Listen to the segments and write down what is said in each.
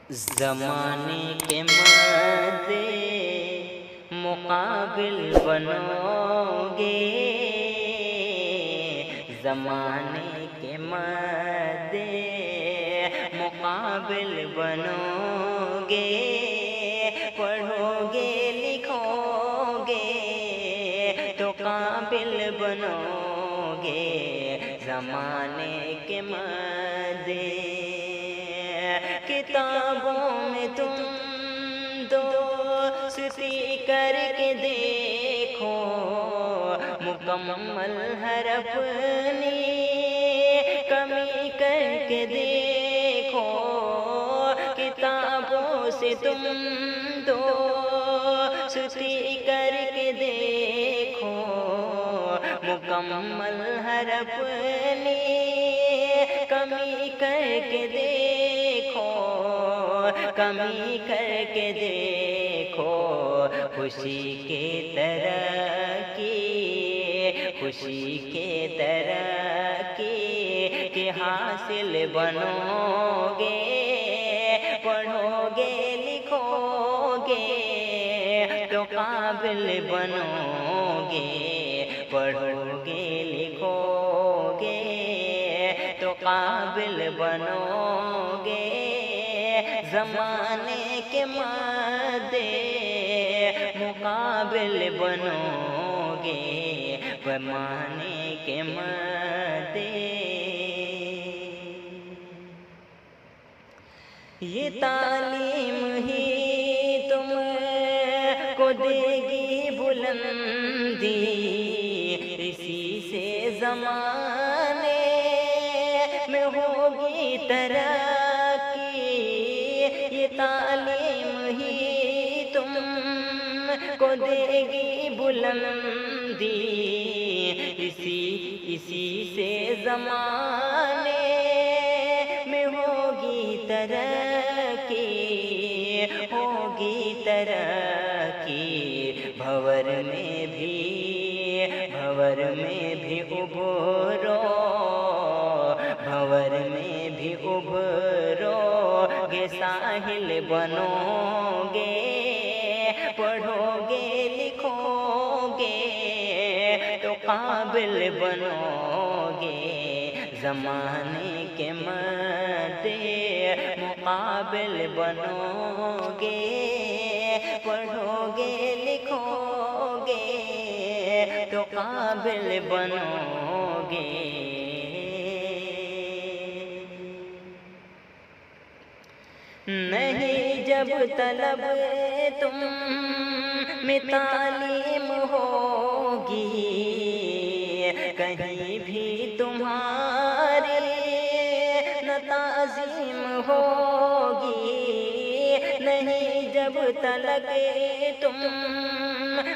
زمانے کے مدِ مقابل بنو گے، زمانے کے مدِ مقابل بنو گے، پڑھو گے لکھو گے تو قابل بنو گے، زمانے کے مدِ کتابوں میں تم دوستی کر کے دیکھو، مکمل ہر اپنی کمی کر کے دیکھو، کتابوں سے تم دوستی کر کے دیکھو، مکمل ہر اپنی کمی کر کے دیکھو، کمی کر کے دیکھو، خوشی کے ترقی، خوشی کے ترقی کے حاصل بنو گے، پڑھو گے لکھو گے تو قابل بنو گے، پڑھو گے لکھو گے تو قابل بنو گے، زمانے کے مدِ مقابل بنو گے، زمانے کے مدِ یہ تعلیم ہی تم کو دے گی بلندی، اسی سے زمانے میں ہوگی ترقی، یہ تعلیم ہی تم کو دے گی بلندی، اسی سے زمانے میں ہوگی ترقی، ہوگی ترقی، بھور میں بھی ابھرو، بھور میں بھی ابھرو گے، ساحل بنو گے، پڑھو گے لکھو گے تو قابل بنو گے، زمانے کے مدِ مقابل بنو گے، پڑھو گے لکھو گے تو قابل بنو گے، نہیں جب طلب تم میں تعلیم ہوگی، کہیں بھی تمہاری نہ تعظیم ہوگی، نہیں جب تلک تم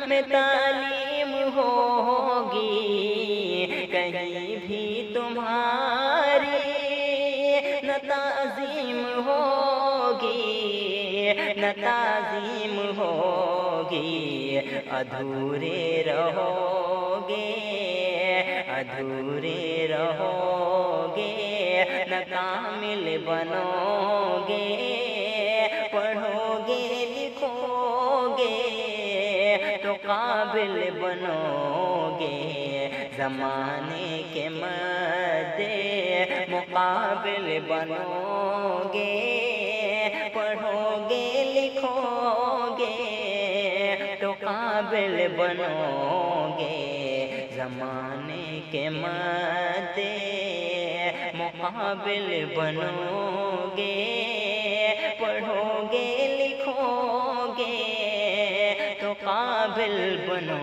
میں تعلیم ہوگی، کہیں بھی تمہاری نہ تعظیم ہوگی، نہ تعظیم ہوگی، ادھورے رہو گے، ادھورے رہو گے، نہ کامل بنو گے، پڑھو گے لکھو گے تو قابل بنو گے، زمانے کے مدِ مقابل بنو گے، پڑھو گے لکھو گے تو قابل بنو گے، زمانے کے مدِ مقابل بنو گے، پڑھو گے لکھو گے تو قابل بنو